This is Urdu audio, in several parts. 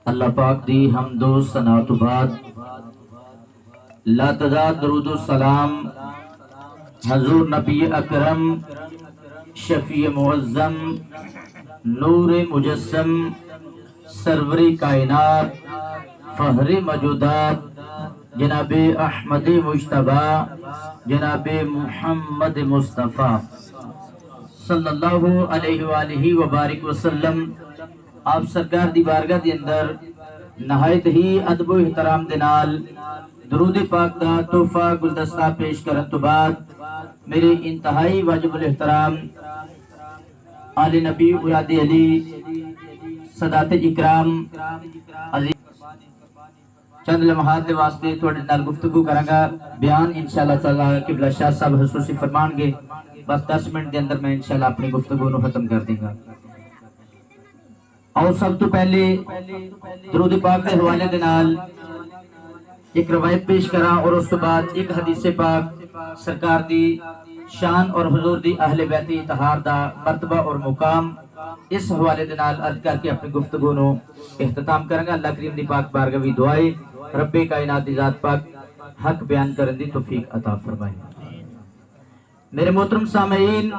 اللہ پاک دی حمد و ثنا تو بعد لا تعداد درود و سلام حضور نبی اکرم شفیع معظم نور مجسم سرور کائنات فہر موجودات جناب احمد مجتبی جناب محمد مصطفیٰ صلی اللہ علیہ وآلہ وبارک وسلم آپ سرکار دی بارگاہ دی اندر نہایت ہی ادب و احترام دے نال درود پاک دا تحفہ گلدستہ پیش کرن تو بعد میرے انتہائی واجب الاحترام آل نبی اولاد علی سادات اکرام عزیز چند لمحات دے واسطے تھوڑے نال گفتگو کرانگا بیان انشاءاللہ تعالی قبلہ شاہ صاحب خصوصی فرمان گے بس 10 منٹ دے اندر میں انشاءاللہ اپنی گفتگو نو ختم کر دیں گا اور سب تو پہلے درود پاک دے حوالے دے نال ایک روایت پیش کراں اور اس کے بعد ایک حدیث پاک سرکار دی شان اور حضور دی اہل بیت اطہار دا مرتبہ اور مقام اس حوالے دے نال عرض کر کے اپنی گفتگو نو اختتام کریں گا۔ اللہ کریم دی پاک بارگاہ وی دعائے رب کائنات دی ذات پاک حق بیان کرن دی توفیق عطا فرمائے۔ میرے محترم سامعین،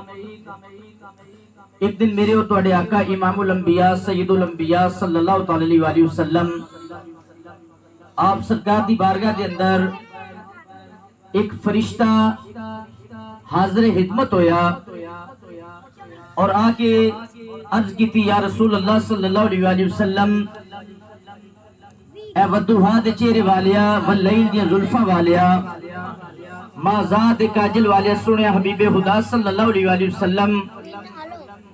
ایک دن میرے اور تواڈے آقا امام الانبیاء سید الانبیاء صلی اللہ تعالی علیہ وسلم آپ سرکار دی بارگاہ دے اندر ایک فرشتہ حاضر خدمت ہویا اور آ کے عرض کی تھی یا رسول اللہ صلی اللہ علیہ وسلم اے ودوہا دے چہرے والیا واللیل دی زلفہ والیا مازاد کاجل والیا سنیا حبیب خدا صلی اللہ علیہ وسلم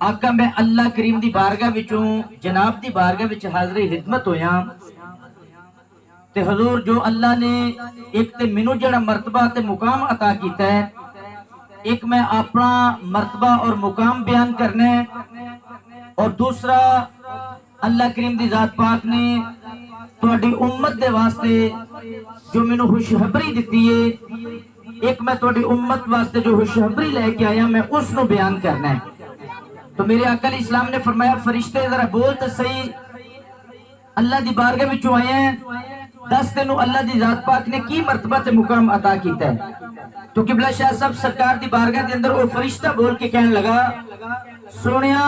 آقا میں اللہ کریم دی بارگاہ وچوں جناب دی بارگاہ وچ حاضر خدمت ہویا تے حضور جو اللہ نے ایک تے منو جڑا مرتبہ تے مقام عطا کیتا ہے ایک میں اپنا مرتبہ اور مقام بیان کرنا ہے اور دوسرا اللہ کریم دی ذات پاک نے تواڈی امت دے واسطے جو مینوں خوشخبری دتی ہے ایک میں تواڈی امت واسطے جو خوشخبری لے کے آیا میں اس نو بیان کرنا ہے۔ تو میرے آقا علیہ السلام نے فرمایا فرشتے ذرا بول تے صحیح اللہ دی بارگاہ وچوں آئے ہیں دس تینوں اللہ دی ذات پاک نے کی مرتبہ تے مقام عطا کیتا ہے۔ تو قبلہ شاہ صاحب سرکار دی بارگاہ دے اندر وہ فرشتہ بول کے کہنے لگا سونیا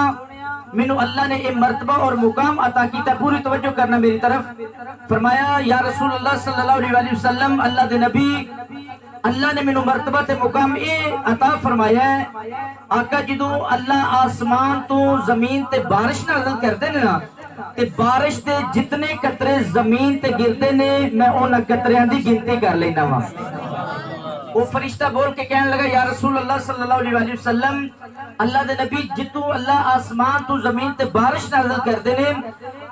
مینوں اللہ نے یہ مرتبہ اور مقام عطا کیتا، پوری توجہ کرنا میری طرف۔ فرمایا یا رسول اللہ صلی اللہ علیہ وسلم اللہ دے نبی اللہ نے مینوں مرتبہ تے مقام یہ عطا فرمایا ہے آقا جدوں اللہ آسمان تو زمین تے بارش نازل کردے نے نا تے بارش تے جتنے قطرے زمین تے گردے نے میں انہاں قطریاں دی گنتی کر لینا وا۔ وہ فرشتہ بول کے کہنے لگا یا رسول اللہ صلی اللہ علیہ وسلم اللہ دے نبی جتوں اللہ آسمان تو زمین تے بارش نازل کردے نے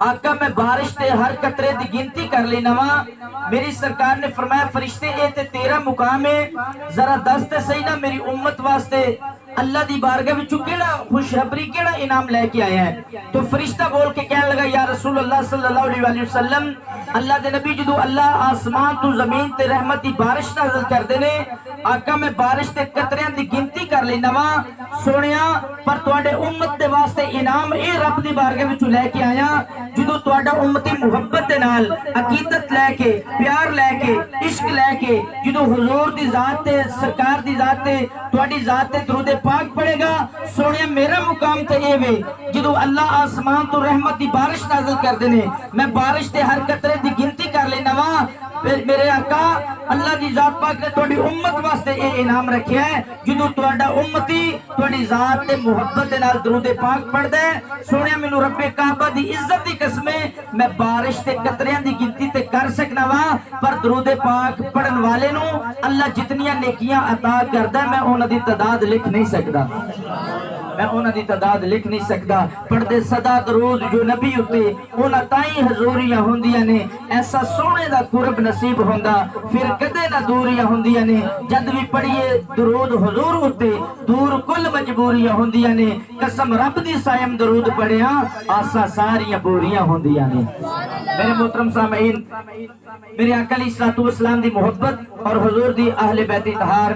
آقا میں بارش تے ہر قطرے دی گنتی کر لینا وا۔ میری سرکار نے فرمایا فرشتے اے تے تیرا مقام ہے ذرا دس تے صحیح نا میری امت واسطے اللہ دی بارگاہ وچوں کیڑا خوشخبری کیڑا انعام لے کے آیا ہے۔ تو فرشتہ بول کے کہنے لگا یا رسول اللہ صلی اللہ علیہ وسلم اللہ دے نبی جدو اللہ آسمان تو زمین تے رحمت دی بارش نازل کر دینے آقا میں بارش تے قطریاں دی گنتی کر لینا وا سونیا پر تواڈے امت دے واسطے انعام اے رب دی بارگاہ وچوں لے کے آیا جدو تواڈا امتی محبت دے نال عقیدت لے کے پیار لے کے عشق لے کے جدو حضور دی ذات تے سرکار دی ذات تے تواڈی ذات تے درود پاک پڑے گا سونیا میرا مقام تے اے وے جدو اللہ آسمان تو رحمت دی بارش نازل کر دینے میں بارش تے ہر قطرے دی گنتی کر لینا وا میرے آقا اللہ دی ذات پاک نے تواڈی امت واسطے اے انعام رکھیا ہے جدو تواڈا امتی تواڈی ذات تے محبت دے نال درود پاک پڑھدا ہے سونیا مینوں رب کعبہ دی عزت دی قسم میں بارش تے قطریاں دی گنتی تے کر سکنا وا پر درود پاک پڑھن والے نو اللہ جتنیاں نیکیاں عطا کردا ہے میں انہاں دی تعداد لکھ نہیں سکدا میں انہاں دی تعداد لکھ نہیں سکدا پڑھدے صدا درود جو نبی اتے انہاں تائیں حضوریاں ہوندیاں نے ایسا سونے دا قرب نصیب ہوندا پھر کدے نہ دوریاں ہوندیاں نے جد بھی پڑھیے درود حضور اتے دور کل مجبوریاں ہوندیاں نے قسم رب دی سائم درود پڑھیاں آسا ساریاں بوریاں ہوندیاں نے۔ میرے محترم سامعین میرے آقا علیہ السلام دی محبت اور حضور دی اہل بیت اطہار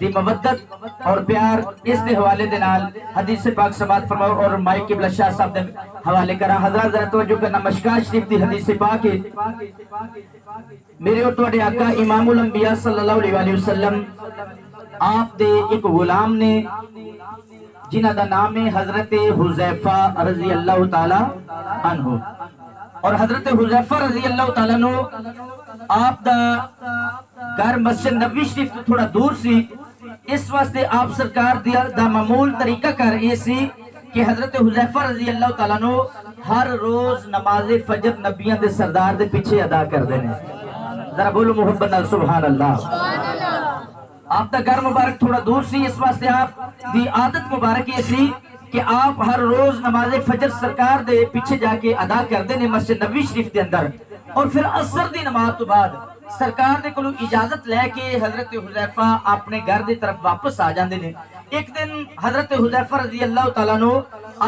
دی مودت اور پیار اس دے حوالے دے نال حدیث پاک سماعت فرماؤ اور مائک قبلہ شاہ صاحب دے حوالے کرا. حضرات ذرا توجہ کرنا, مشکاہ شریف دی حدیث پاک ہے. میرے اور تواڈے آقا امام الانبیاء صلی اللہ علیہ وآلہ وسلم آپ دے ایک غلام نے جنہ دا نام ہے حضرت حذیفہ رضی اللہ تعالی عنہ. اور حضرت حذیفہ رضی اللہ تعالیٰ عنہ آپ دا گھر مسجد نبوی شریف تو تھوڑا دور سی. اس واسطے آپ سرکار دا معمول طریقہ کر یہ سی کہ حضرت حذیفہ رضی اللہ تعالیٰ عنہ ہر روز نماز فجر نبیان دے سردار دے پیچھے ادا کر دینے. ذرا بولو محبت نال سبحان اللہ. آپ دا گھر مبارک تھوڑا دور سی, اس واسطے آپ دی عادت مبارک یہ سی کہ آپ ہر روز نماز فجر سرکار دے پیچھے جا کے ادا کر دینے مسجد نبوی شریف دے اندر. اور پھر عصر دی نماز تو بعد سرکار دے کولو اجازت لے کے حضرت حذیفہ اپنے گھر دی طرف واپس آ جاندے نے. ایک دن حضرت حذیفہ رضی اللہ تعالیٰ عنہ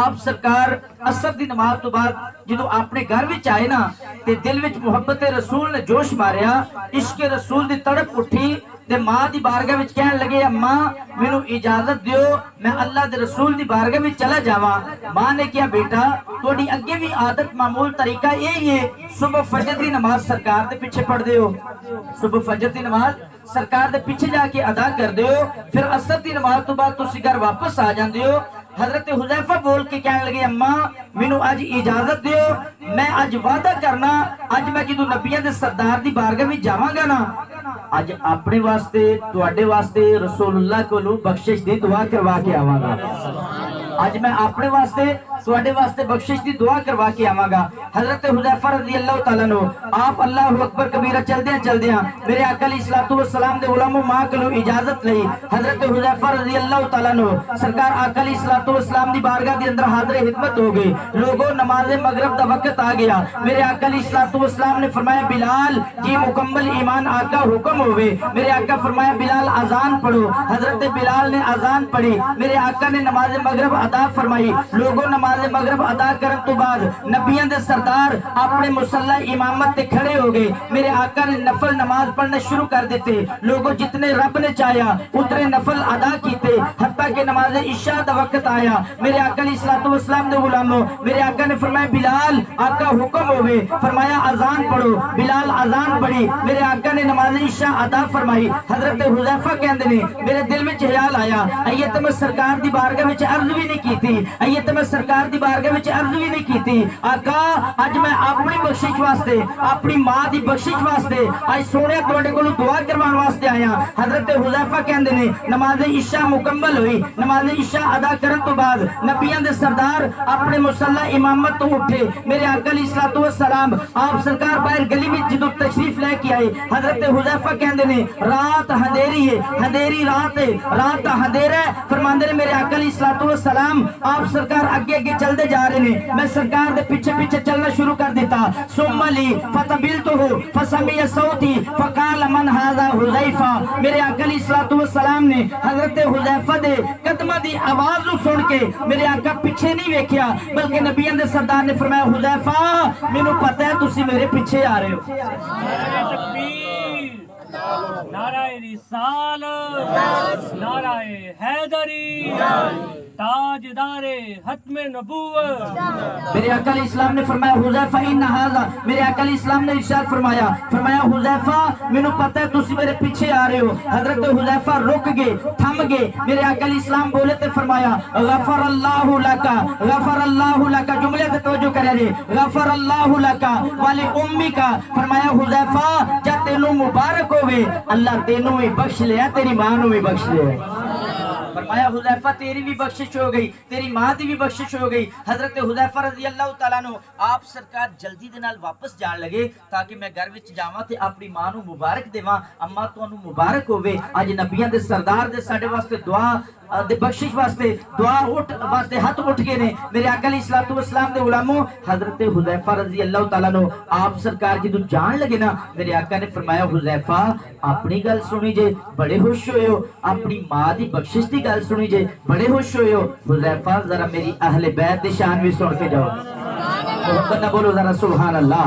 آپ سرکار عصر دی نماز تو بعد جدو اپنے گھر وچ آئے نا تے دل وچ محبت رسول نے جوش ماریا, عشق رسول دی تڑپ اٹھی تے ماں دی بارگاہ وچ کہن لگے اماں مینوں اجازت دیو میں اللہ دے رسول دی بارگاہ وچ چلا جاواں. ماں نے کہا بیٹا تہاڈی اگے بھی عادت معمول طریقہ یہی ہے, صبح فجر دی نماز سرکار دے پیچھے پڑھ دیو, صبح فجر دی نماز سرکار دے پیچھے جا کے ادا کر دیو, پھر عصر دی نماز تو بعد تسی گھر واپس آ جاندے ہو. حضرت حذیفہ بول کے کہنے لگے اماں مینوں اج اجازت دیو, میں اج وعدہ کرنا اج میں جدوں نبیاں دے سردار دی بارگاہ وچ جاواں گا نا اج اپنے واسطے تواڈے واسطے رسول اللہ کولوں بخشش دی دعا کروا کے آواں گا. اج میں اپنے واسطے تواڈے واسطے بخشش دی دعا کروا کے آواں گا. حضرت حذیفہ رضی اللہ تعالیٰ عنہ آپ اللہ اکبر کبیرہ چلدیاں میرے آقا علیہ الصلوۃ والسلام دے علماء ماں کولوں اجازت لئی. حضرت حذیفہ رضی اللہ تعالیٰ عنہ سرکار آقا علیہ الصلوۃ والسلام دی بارگاہ دے اندر حاضر خدمت ہو گئی. لوگوں نماز مغرب دا وقت آ گیا. میرے آقا علیہ الصلوۃ والسلام نے فرمایا بلال جی مکمل ایمان آقا حکم ہوئے. میرے آقا فرمایا بلال اذان پڑھو. حضرت بلال نے اذان پڑھی. میرے آقا نے نماز مغرب ادا فرمائی. لوگوں نماز مغرب ادا کرن تو بعد نبیاں دے سردار اپنے مصلی امامت تے کھڑے ہو گئے. میرے آقا نے نفل نماز پڑھنے شروع کر دیتے. لوگوں جتنے رب نے چاہیا اتنے نفل ادا کیتے حتیٰ کہ نماز عشاء دا وقت آیا. میرے آقا علیہ الصلوۃ والسلام دے غلاموں میرے آقا نے فرمایا بلال آقا حکم ہوئے. فرمایا اذان پڑھو. بلال اذان پڑھی. میرے آقا نے نماز عشاء ادا فرمائی. حضرت حذیفہ کہندے نے میرے دل وچ خیال آیا ایہ تے میں سرکار دی بارگاہ وچ عرض بھی نہیں کیتی, ایہ تے میں سرکار دی بارگاہ وچ عرض بھی نہیں کیتی. آقا اج میں اپنی بخشش واسطے اپنی ماں دی بخشش واسطے اج سونے تواڈے کولوں دعا کروان واسطے آیا. حضرت حذیفہ کہندے نے نماز عشاء مکمل ہوئی. نماز عشاء ادا کرن تو بعد نبیاں دے سردار اپنے مصلی امامت تو اٹھے. میرے آقا علیہ الصلوۃ والسلام آپ سرکار باہر گلی وچ جدوں تشریف لے کے آئے. حضرت حذیفہ کہندے نے رات اندھیری ہے, اندھیری رات ہے, رات دا اندھیرا ہے. فرماندے نے میرے آقا علیہ الصلوۃ والسلام آپ سرکار اگے اگے چلتے جا رہے ہیں. میں سرکار دے پیچھے پیچھے چلنا شروع کر دیتا. ثم لی فتبلتہ فسمع صوتی فقال من ھذا حذیفہ. میرے آقا علیہ الصلوۃ والسلام نے حضرت حذیفہ دے قدماں دی آواز نو سن کے میرے آقا پیچھے نہیں ویکھیا بلکہ نبیاں دے سردار نے فرمایا حذیفہ مینوں پتہ ہے تسی میرے پیچھے آ رہے ہو. نعرہ رسالت نعرہ حیدری تاجدار ختم نبوت. میرے آقا علیہ السلام نے فرمایا حذیفہ ان ھذا. میرے آقا علیہ السلام نے ارشاد فرمایا حذیفہ مینوں پتہ ہے تسی میرے پیچھے آ رہے ہو. حضرت حذیفہ رک گئے, تھم گئے. میرے آقا علیہ السلام بولے تے فرمایا غفر اللہ لک, غفر اللہ لک. جملے تے توجہ کرے جی, غفر اللہ لک والی امی کا. فرمایا حذیفہ جا تینوں مبارک ہوئے, اللہ تینوں بھی بخش لیا تیری ماں نو بھی بخش لیا. فرمایا حذیفہ تیری بھی بخشش ہو گئی, تیری ماں دی بھی بخشش ہو گئی. حضرت حذیفہ رضی اللہ تعالیٰ عنہ آپ سرکار جلدی دے نال واپس جان لگے تاکہ میں گھر وچ جاواں تے اپنی ماں نو مبارک دیواں. اما تانوں مبارک ہوے, اج نبیاں دے سردار دے ساڈے واسطے دعا دے بخشش واسطے دعا اٹھ واسطے ہاتھ اٹھ گئے نے. میرے آقا علیہ الصلوۃ والسلام دے غلاموں حضرت حذیفہ رضی اللہ تعالیٰ عنہ آپ سرکار جدوں جان لگے نا میرے آقا نے فرمایا حذیفہ اپنی گل سنی جے بڑے خوش ہوئے ہو, اپنی ماں دی بخشش دی گل سنی جے بڑے خوش ہوئے ہو. حذیفہ ذرا میری اہل بیت دی شان بھی سن کے جاؤ. محبت نہ بولو ذرا سبحان اللہ.